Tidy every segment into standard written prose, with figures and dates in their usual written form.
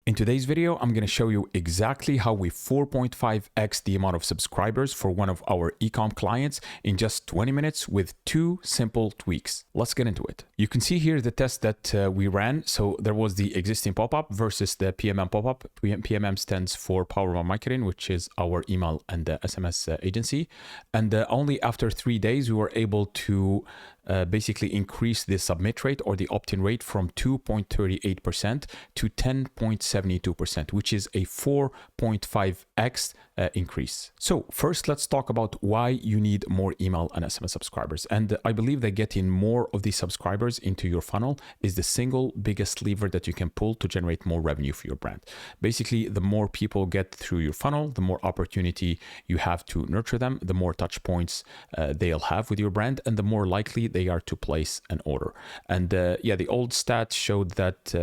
In today's video, I'm going to show you exactly how we 4.5x the amount of subscribers for one of our e-com clients in just 20 minutes with 2 simple tweaks. Let's get into it. You can see here the test that we ran. So there was the existing pop-up versus the PMM pop-up. PMM stands for Power of Marketing, which is our email and SMS agency. And only after 3 days, we were able to basically increase the submit rate or the opt-in rate from 2.38% to 10.72%, which is a 4.5x increase. So first, let's talk about why you need more email and SMS subscribers. And I believe that getting more of these subscribers into your funnel is the single biggest lever that you can pull to generate more revenue for your brand. Basically, the more people get through your funnel, the more opportunity you have to nurture them, the more touch points they'll have with your brand, and the more likely they are to place an order. And the old stats showed that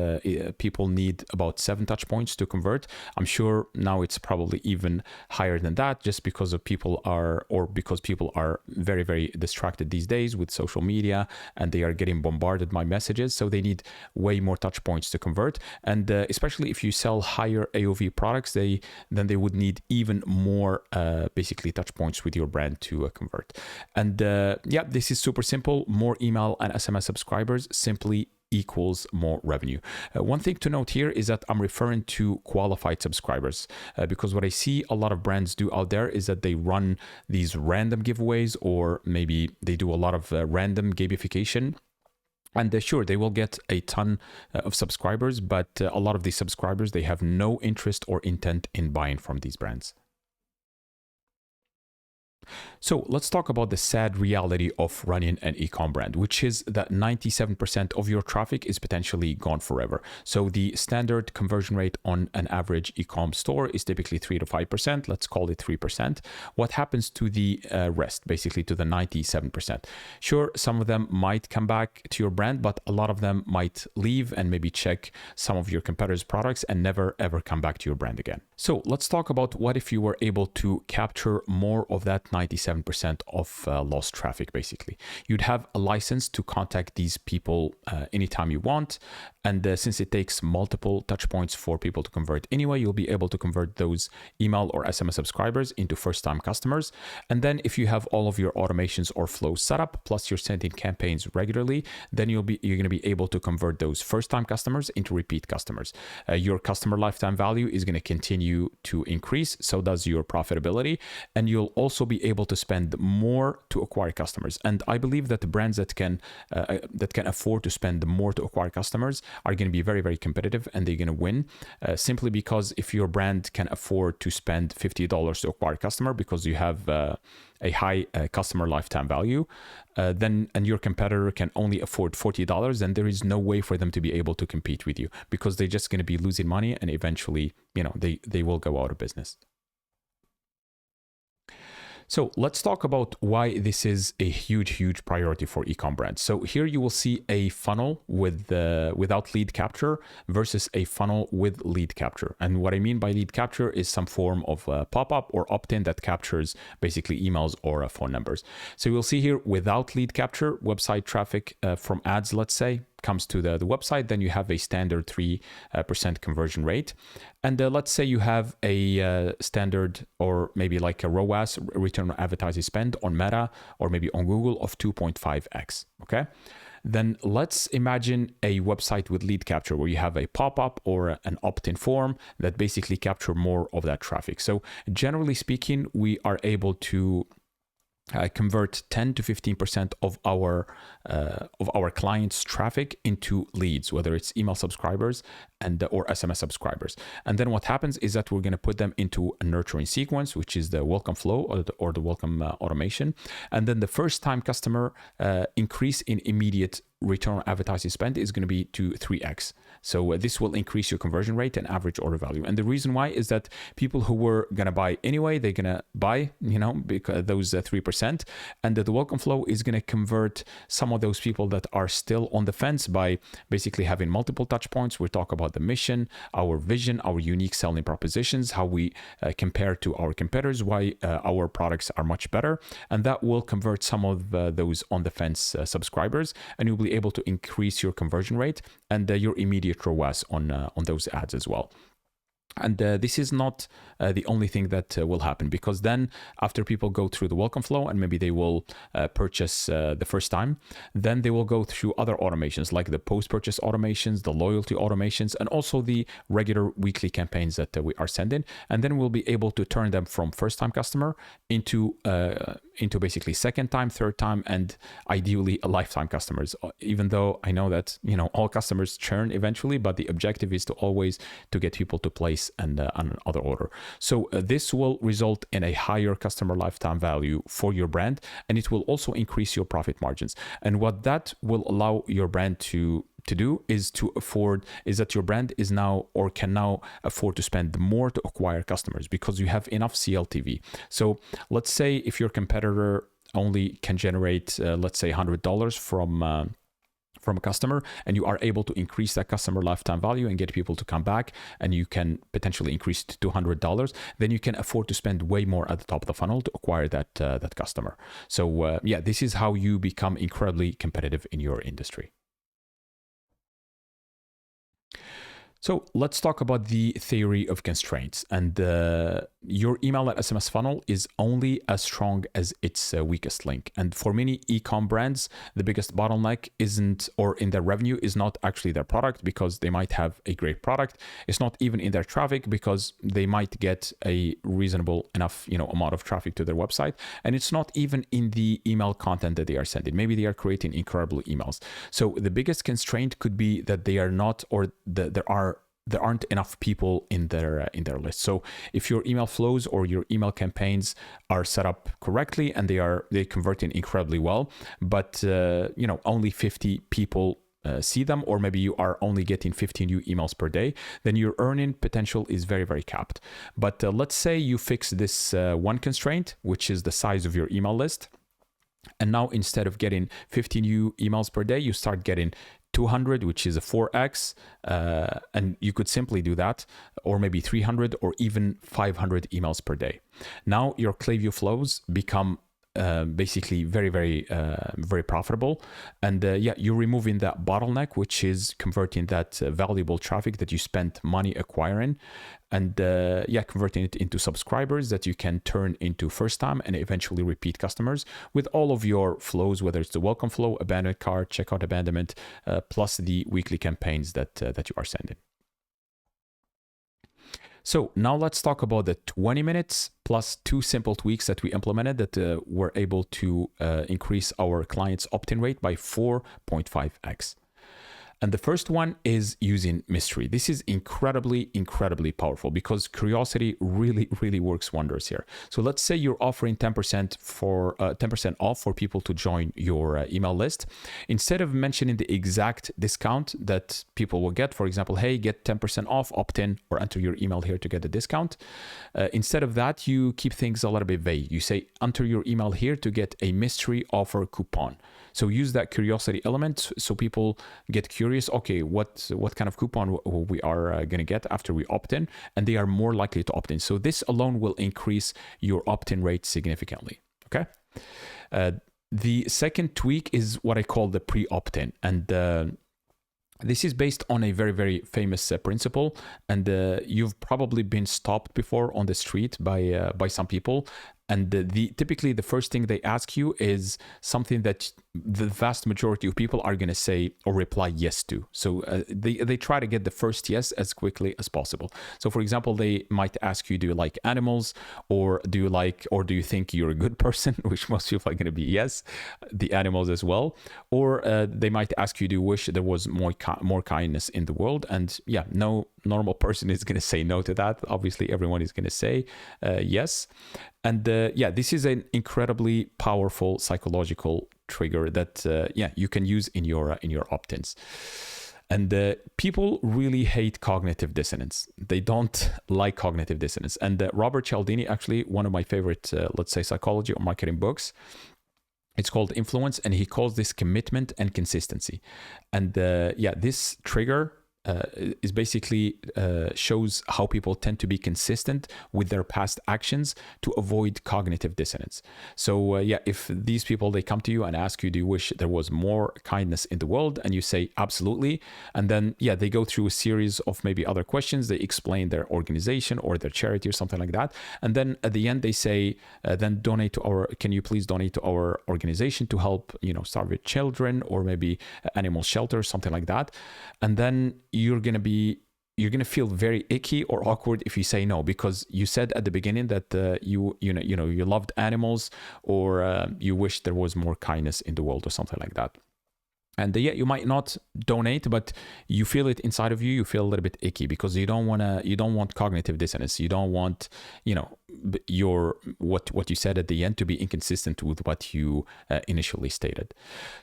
people need about 7 touch points to convert. I'm sure now it's probably even higher than that, just because people are very, very distracted these days with social media, and they are getting bombarded by messages. So they need way more touch points to convert. And especially if you sell higher AOV products, then they would need even more basically touch points with your brand to convert. And this is super simple. More email and SMS subscribers simply equals more revenue. One thing to note here is that I'm referring to qualified subscribers because what I see a lot of brands do out there is that they run these random giveaways, or maybe they do a lot of random gamification. And sure, they will get a ton of subscribers, but a lot of these subscribers, they have no interest or intent in buying from these brands. So let's talk about the sad reality of running an e-com brand, which is that 97% of your traffic is potentially gone forever. So the standard conversion rate on an average e-com store is typically 3 to 5%. Let's call it 3%. What happens to the rest, basically to the 97%? Sure, some of them might come back to your brand, but a lot of them might leave and maybe check some of your competitors' products and never ever come back to your brand again. So let's talk about what if you were able to capture more of that 97% of lost traffic. Basically, you'd have a license to contact these people anytime you want. And since it takes multiple touch points for people to convert anyway, you'll be able to convert those email or SMS subscribers into first-time customers. And then if you have all of your automations or flows set up, plus you're sending campaigns regularly, then you're going to be able to convert those first-time customers into repeat customers. Your customer lifetime value is going to continue to increase. So does your profitability. And you'll also be able to spend more to acquire customers. And I believe that the brands that can afford to spend more to acquire customers are going to be very, very competitive, and they're going to win simply because if your brand can afford to spend $50 to acquire a customer because you have a high customer lifetime value, and your competitor can only afford $40, then there is no way for them to be able to compete with you because they're just going to be losing money, and eventually, they will go out of business. So let's talk about why this is a huge priority for e-com brands. So here you will see a funnel without lead capture versus a funnel with lead capture. And what I mean by lead capture is some form of pop-up or opt-in that captures basically emails or phone numbers. So you'll see here without lead capture, website traffic from ads, let's say, comes to the website, then you have a standard 3% conversion rate. And let's say you have a standard or maybe like a ROAS, return on advertising spend, on Meta or maybe on Google of 2.5x, okay? Then let's imagine a website with lead capture where you have a pop-up or an opt-in form that basically capture more of that traffic. So generally speaking, we are able to convert 10 to 15% of our clients' traffic into leads, whether it's email subscribers or SMS subscribers. And then what happens is that we're going to put them into a nurturing sequence, which is the welcome flow or the welcome automation. And then the first time customer increase in immediate return on advertising spend is going to be to 3x. So this will increase your conversion rate and average order value. And the reason why is that people who were going to buy anyway, they're going to buy, because those 3%. And the welcome flow is going to convert some of those people that are still on the fence by basically having multiple touch points. We'll talk about the mission, our vision, our unique selling propositions, how we compare to our competitors, why our products are much better. And that will convert some of those on the fence subscribers, and you'll be able to increase your conversion rate and your immediate ROAS on those ads as well. And this is not the only thing that will happen, because then after people go through the welcome flow and maybe they will purchase the first time, then they will go through other automations like the post-purchase automations, the loyalty automations, and also the regular weekly campaigns that we are sending. And then we'll be able to turn them from first-time customer into basically second time, third time, and ideally a lifetime customers. Even though I know that all customers churn eventually, but the objective is to always to get people to place and another order. So this will result in a higher customer lifetime value for your brand, and it will also increase your profit margins. And what that will allow your brand to do is that your brand is now or can now afford to spend more to acquire customers because you have enough CLTV. So let's say if your competitor only can generate let's say $100 from a customer, and you are able to increase that customer lifetime value and get people to come back, and you can potentially increase it to $200, then you can afford to spend way more at the top of the funnel to acquire that customer. So yeah, this is how you become incredibly competitive in your industry. So let's talk about the theory of constraints. And your email and SMS funnel is only as strong as its weakest link. And for many e-com brands, the biggest bottleneck isn't, or in their revenue, is not actually their product, because they might have a great product. It's not even in their traffic, because they might get a reasonable enough amount of traffic to their website. And it's not even in the email content that they are sending. Maybe they are creating incredible emails. So the biggest constraint could be that they are not, or there aren't enough people in their list. So if your email flows or your email campaigns are set up correctly and they're converting incredibly well, but only 50 people see them, or maybe you are only getting 15 new emails per day, then your earning potential is very, very capped. But let's say you fix this one constraint, which is the size of your email list. And now instead of getting 50 new emails per day, you start getting 200, which is a 4x, and you could simply do that, or maybe 300 or even 500 emails per day. Now your Klaviyo flows become basically very, very, very profitable. And yeah, you're removing that bottleneck, which is converting that valuable traffic that you spent money acquiring, and yeah, converting it into subscribers that you can turn into first time and eventually repeat customers with all of your flows, whether it's the welcome flow, abandoned cart, checkout abandonment, plus the weekly campaigns that you are sending. So now let's talk about the 20 minutes plus 2 simple tweaks that we implemented that were able to increase our clients' opt-in rate by 4.5x. And the first one is using mystery. This is incredibly, incredibly powerful because curiosity really, really works wonders here. So let's say you're offering 10% off for people to join your email list. Instead of mentioning the exact discount that people will get, for example, hey, get 10% off, opt in, or enter your email here to get a discount. Instead of that, you keep things a little bit vague. You say, enter your email here to get a mystery offer coupon. So use that curiosity element so people get curious, okay, what kind of coupon we are going to get after we opt in, and they are more likely to opt in. So this alone will increase your opt-in rate significantly, okay? The second tweak is what I call the pre-opt-in, and this is based on a very, very famous principle, and you've probably been stopped before on the street by some people. And typically the first thing they ask you is something that the vast majority of people are going to say or reply yes to. So they try to get the first yes as quickly as possible. So for example, they might ask you, do you like animals, or do you think you're a good person, which most people are going to be yes, the animals as well. Or they might ask you, do you wish there was more kindness in the world? And yeah, no normal person is going to say no to that. Obviously, everyone is going to say yes. And yeah, this is an incredibly powerful psychological trigger that yeah, you can use in your opt-ins. And people really hate cognitive dissonance. They don't like cognitive dissonance. And Robert Cialdini, actually one of my favorite, let's say, psychology or marketing books, it's called Influence, and he calls this commitment and consistency. And yeah, this trigger is basically shows how people tend to be consistent with their past actions to avoid cognitive dissonance. So yeah, if these people, they come to you and ask you, do you wish there was more kindness in the world? And you say absolutely, and then yeah, they go through a series of maybe other questions. They explain their organization or their charity or something like that, and then at the end they say, then donate to our, can you please donate to our organization to help, you know, starving children or maybe animal shelter, something like that. And then you're going to feel very icky or awkward if you say no, because you said at the beginning that you loved animals, or you wish there was more kindness in the world or something like that. And yeah, you might not donate, but you feel it inside of you. You feel a little bit icky because you don't want cognitive dissonance. You don't want, you know, what you said at the end to be inconsistent with what you initially stated.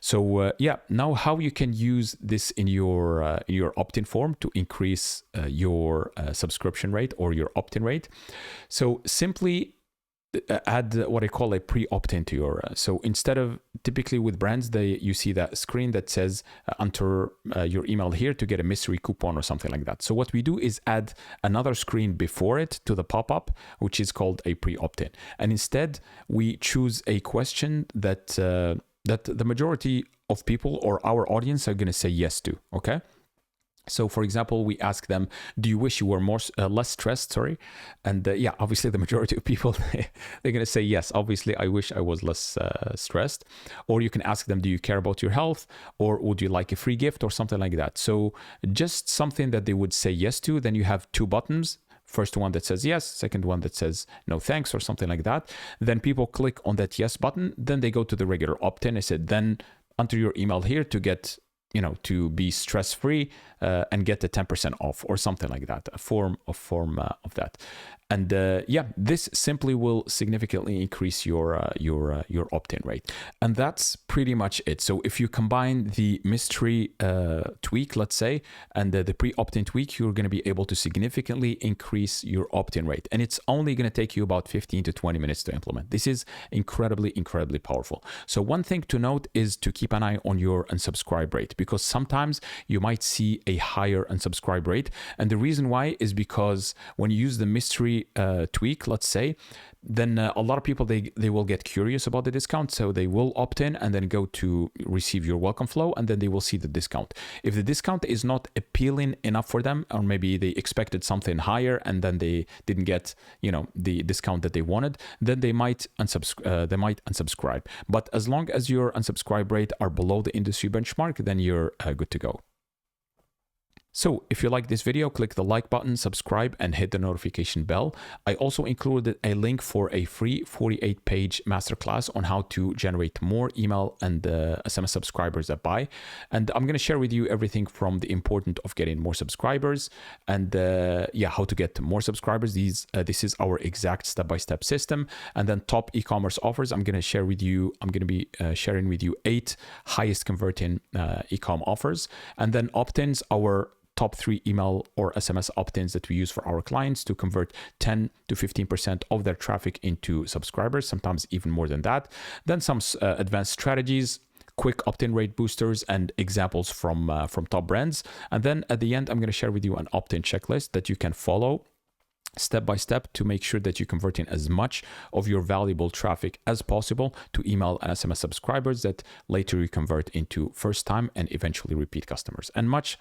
So yeah, now how you can use this in your opt-in form to increase your subscription rate or your opt-in rate. So simply add what I call a pre-opt-in to your so instead of, typically with brands, you see that screen that says enter your email here to get a mystery coupon or something like that. So what we do is add another screen before it to the pop-up, which is called a pre-opt-in, and instead we choose a question that the majority of people or our audience are going to say yes to. Okay. So for example, we ask them, do you wish you were less stressed? Sorry. And yeah, obviously the majority of people, they're going to say, yes, obviously I wish I was less stressed. Or you can ask them, do you care about your health? Or would you like a free gift or something like that? So just something that they would say yes to. Then you have two buttons. First one that says yes, second one that says no thanks or something like that. Then people click on that yes button. Then they go to the regular opt-in. I said, then enter your email here to get, you know, to be stress-free and get the 10% off or something like that, a form of that. And yeah, this simply will significantly increase your opt-in rate. And that's pretty much it. So if you combine the mystery tweak, let's say, and the pre-opt-in tweak, you're going to be able to significantly increase your opt-in rate. And it's only going to take you about 15 to 20 minutes to implement. This is incredibly powerful. So one thing to note is to keep an eye on your unsubscribe rate, because sometimes you might see a higher unsubscribe rate. And the reason why is because when you use the mystery tweak, let's say, then a lot of people, they will get curious about the discount, so they will opt in and then go to receive your welcome flow, and then they will see the discount. If the discount is not appealing enough for them, or maybe they expected something higher and then they didn't get, you know, the discount that they wanted, then they might unsubscribe. But as long as your unsubscribe rate are below the industry benchmark, then you're good to go. So if you like this video, click the like button, subscribe, and hit the notification bell. I also included a link for a free 48-page masterclass on how to generate more email and SMS subscribers that buy. And I'm going to share with you everything from the importance of getting more subscribers and yeah, how to get more subscribers. This is our exact step-by-step system. And then top e-commerce offers. I'm going to be sharing with you 8 highest converting e-com offers. And then opt-ins, our top 3 email or SMS opt-ins that we use for our clients to convert 10 to 15% of their traffic into subscribers, sometimes even more than that. Then some advanced strategies, quick opt-in rate boosters, and examples from top brands. And then at the end, I'm going to share with you an opt-in checklist that you can follow step by step to make sure that you convert in as much of your valuable traffic as possible to email and SMS subscribers that later you convert into first time and eventually repeat customers, and much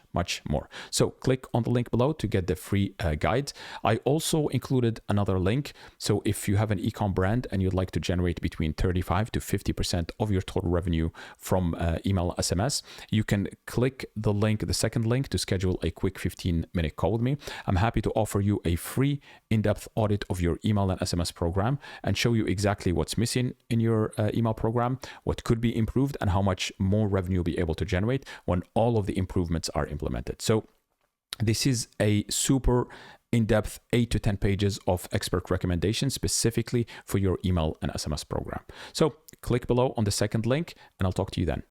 more. So click on the link below to get the free guide. I also included another link. So if you have an e-com brand and you'd like to generate between 35 to 50% of your total revenue from email SMS, you can click the link, the second link, to schedule a quick 15-minute call with me. I'm happy to offer you a free in-depth audit of your email and SMS program and show you exactly what's missing in your email program, what could be improved, and how much more revenue you'll be able to generate when all of the improvements are implemented. So this is a super in-depth 8 to 10 pages of expert recommendations specifically for your email and SMS program. So click below on the second link and I'll talk to you then.